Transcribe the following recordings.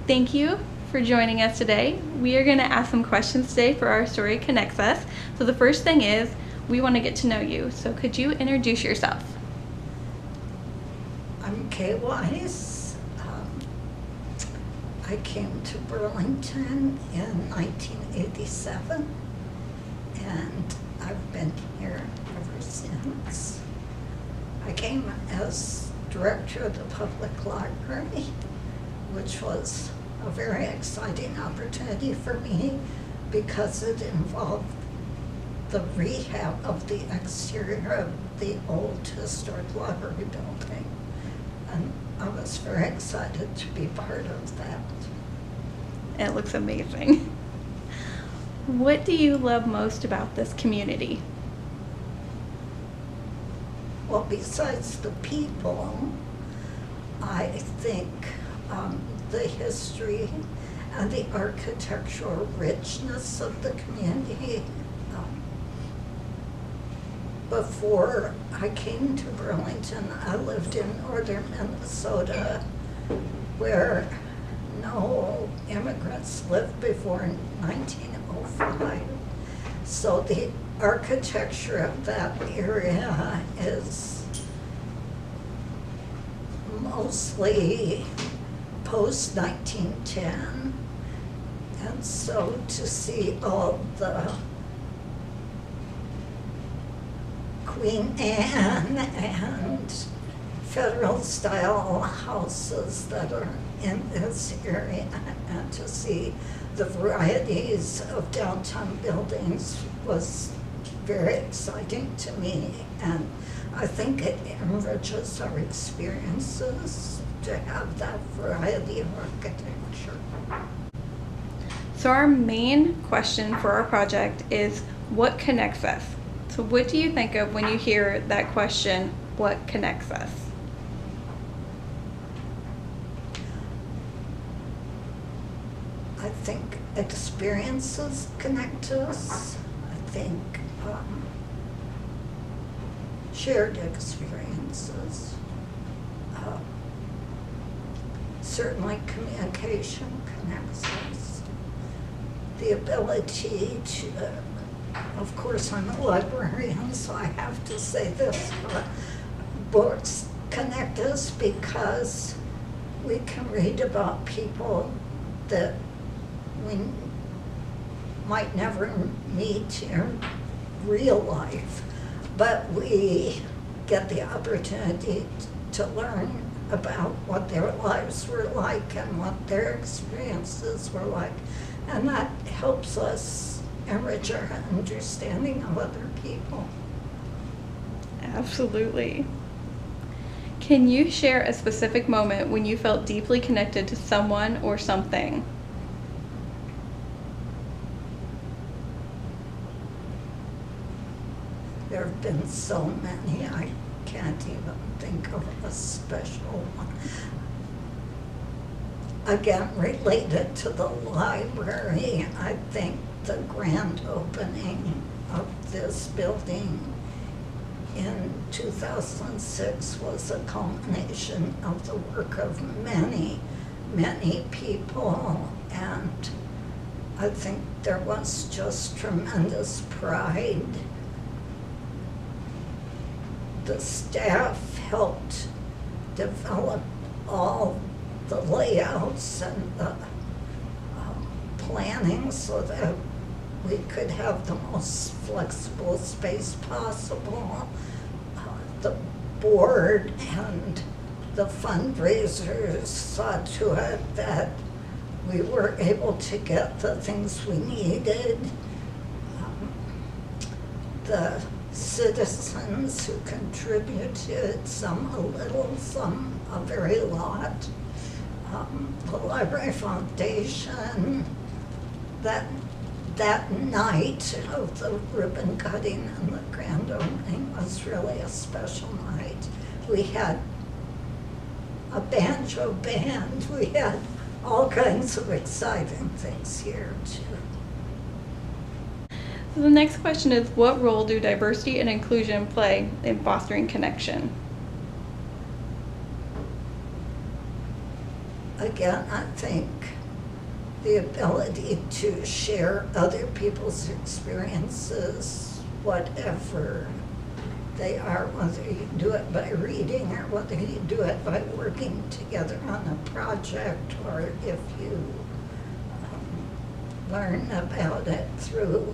Thank you for joining us today. We are going to ask some questions today for our Story Connects Us. So the first thing is, we want to get to know you. So could you introduce yourself? I'm Kay Weiss. I came to Burlington in 1987, and I've been here ever since. I came as director of the public library, which was a very exciting opportunity for me because it involved the rehab of the exterior of the old historic library building. And I was very excited to be part of that. It looks amazing. What do you love most about this community? Well, besides the people, I think the history and the architectural richness of the community. Before I came to Burlington, I lived in northern Minnesota, where no immigrants lived before 1905. So the architecture of that area is mostly post-1910. And so to see all the Queen Anne and federal style houses that are in this area, and to see the varieties of downtown buildings was very exciting to me, and I think it enriches our experiences to have that variety of architecture. So our main question for our project is, what connects us? So what do you think of when you hear that question, what connects us? I think experiences connect us. I think shared experiences. Certainly communication connects us. The ability to, of course, I'm a librarian, so I have to say this, but books connect us because we can read about people that we might never meet in real life, but we get the opportunity to learn about what their lives were like and what their experiences were like, and that helps us enrich our understanding of other people. Absolutely. Can you share a specific moment when you felt deeply connected to someone or something? There have been so many, I can't even think of a special one. Again, related to the library, I think the grand opening of this building in 2006 was a culmination of the work of many, many people, and I think there was just tremendous pride. The staff helped develop all the layouts and the planning so that we could have the most flexible space possible. The board and the fundraisers saw to it that we were able to get the things we needed. The citizens who contributed, some a little, some a very lot. The Library Foundation, that night of the ribbon cutting and the grand opening was really a special night. We had a banjo band, we had all kinds of exciting things here too. So the next question is, what role do diversity and inclusion play in fostering connection? Again, I think the ability to share other people's experiences, whatever they are, whether you do it by reading or whether you do it by working together on a project, or if you learn about it through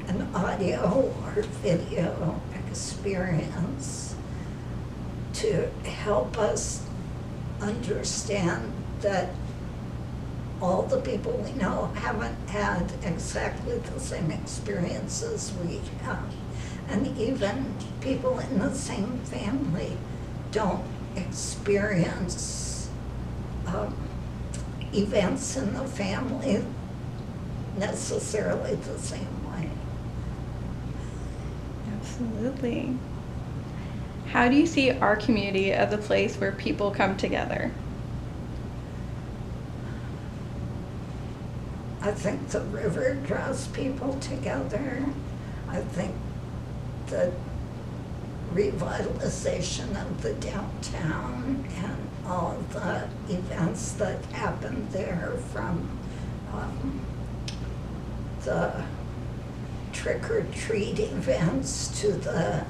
an audio or video experience, to help us understand that all the people we know haven't had exactly the same experiences we have. And even people in the same family don't experience events in the family necessarily the same way. Absolutely. How do you see our community as a place where people come together? I think the river draws people together. I think the revitalization of the downtown and all of the events that happen there, from the trick-or-treat events to the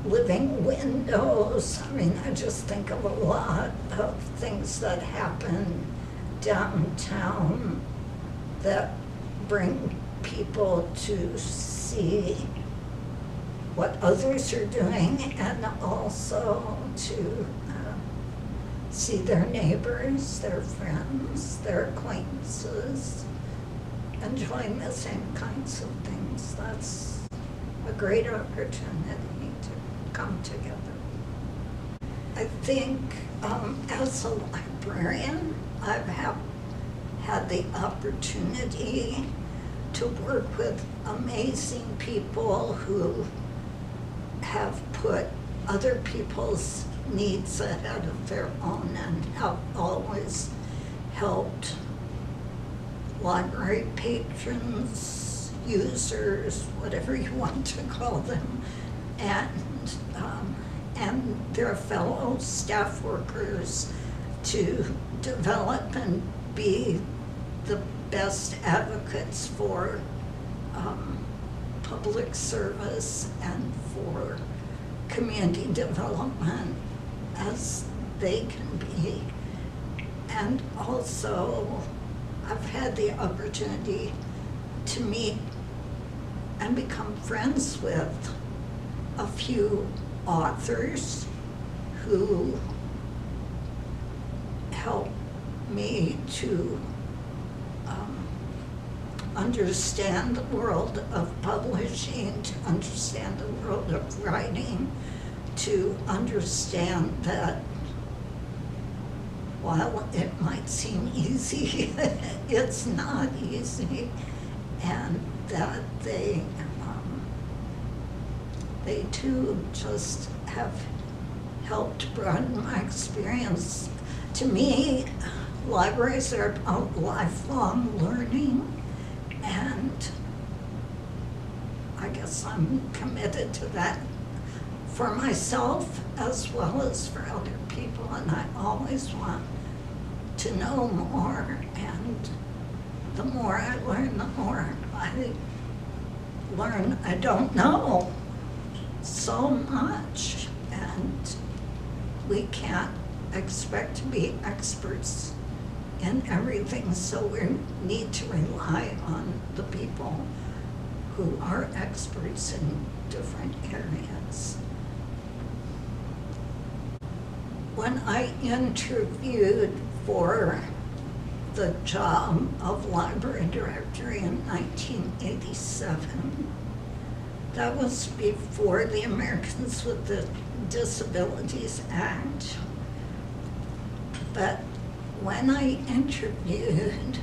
living windows. I mean, I just think of a lot of things that happen downtown that bring people to see what others are doing, and also to see their neighbors, their friends, their acquaintances, enjoying the same kinds of things. That's a great opportunity to come together. I think as a librarian, I've had the opportunity to work with amazing people who have put other people's needs ahead of their own, and have always helped library patrons, users, whatever you want to call them, and their fellow staff workers to develop and be the best advocates for public service and for community development as they can be. And also, I've had the opportunity to meet and become friends with a few authors who help me to understand the world of publishing, to understand the world of writing, to understand that while it might seem easy, it's not easy, and that they too just have helped broaden my experience. To me, libraries are about lifelong learning, and I guess I'm committed to that for myself as well as for other people, and I always want to know more, and the more I learn, the more I learn I don't know so much, and we can't expect to be experts in everything, so we need to rely on the people who are experts in different areas. When I interviewed for the job of library director in 1987, that was before the Americans with Disabilities Act. But when I interviewed,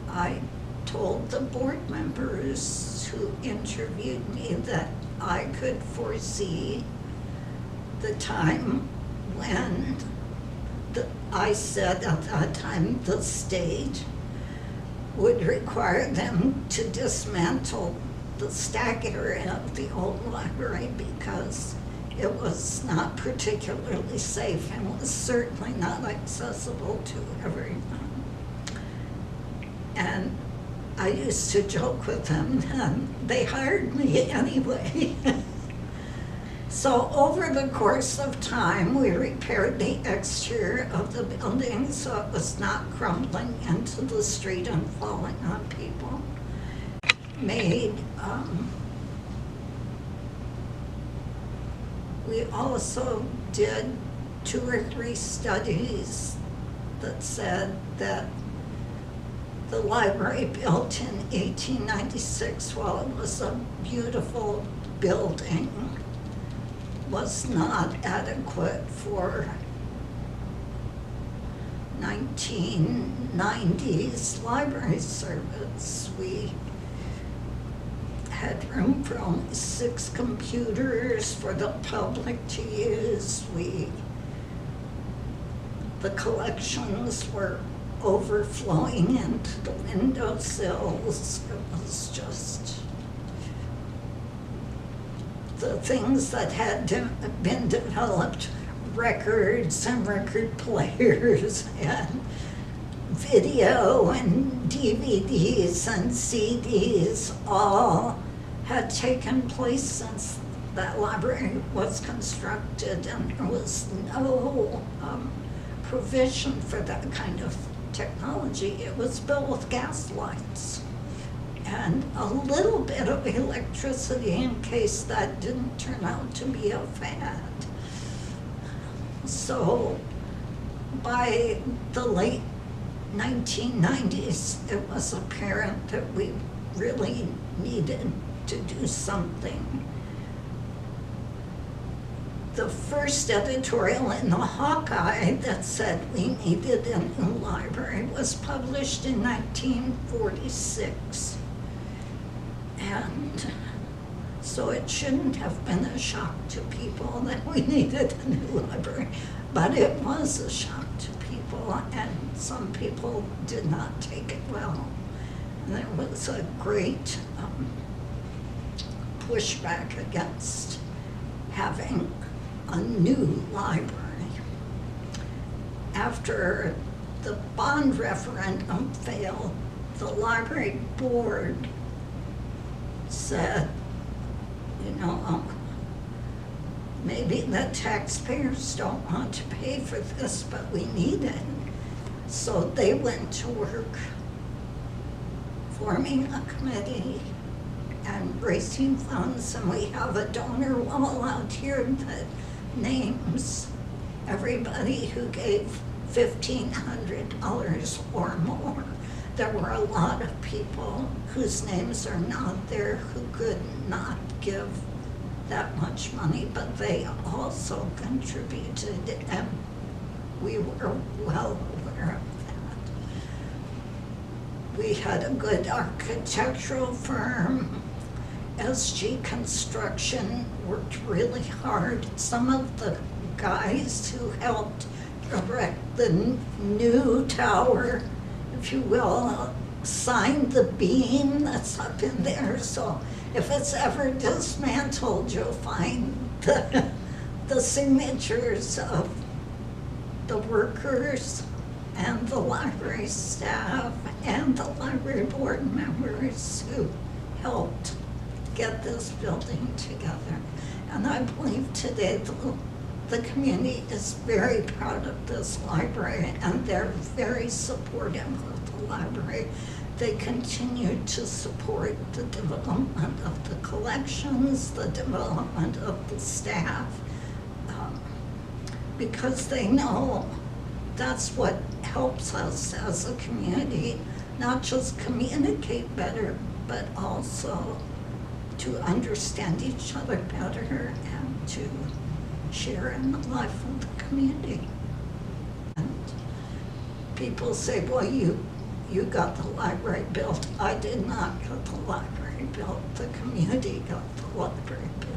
I told the board members who interviewed me that I could foresee the time when I said at that time the state would require them to dismantle the stack area of the old library because it was not particularly safe and was certainly not accessible to everyone. And I used to joke with them, and they hired me anyway. So over the course of time, we repaired the exterior of the building so it was not crumbling into the street and falling on people. We also did 2 or 3 studies that said that the library built in 1896, while it was a beautiful building, was not adequate for 1990s library service. We had room for only 6 computers for the public to use. The collections were overflowing into the windowsills. It was just the things that had been developed, records and record players and video and DVDs and CDs all had taken place since that library was constructed, and there was no provision for that kind of technology. It was built with gas lights and a little bit of electricity in case that didn't turn out to be a fad. So by the late 1990s, it was apparent that we really needed to do something. The first editorial in the Hawkeye that said we needed a new library was published in 1946. And so it shouldn't have been a shock to people that we needed a new library, but it was a shock to people, and some people did not take it well. And there was a great pushback against having a new library. After the bond referendum failed, the library board said, maybe the taxpayers don't want to pay for this, but we need it. So they went to work forming a committee and raising funds, and we have a donor wall out here that names everybody who gave $1,500 or more. There were a lot of people whose names are not there who could not give that much money, but they also contributed, and we were well aware of that. We had a good architectural firm. SG Construction worked really hard. Some of the guys who helped erect the new tower, if you will, signed the beam that's up in there. So if it's ever dismantled, you'll find the signatures of the workers and the library staff and the library board members who helped get this building together. And I believe today the community is very proud of this library, and they're very supportive of the library. They continue to support the development of the collections, the development of the staff, because they know that's what helps us as a community, not just communicate better, but also to understand each other better and to share in the life of the community. And people say, well, you got the library built. I did not get the library built. The community got the library built.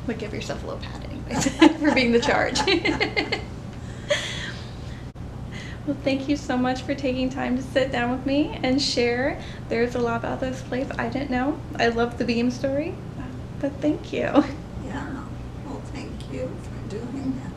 But give yourself a little pat anyways for being the charge. Well, thank you so much for taking time to sit down with me and share. There's a lot about this place I didn't know. I love the beam story, but thank you. you for doing that.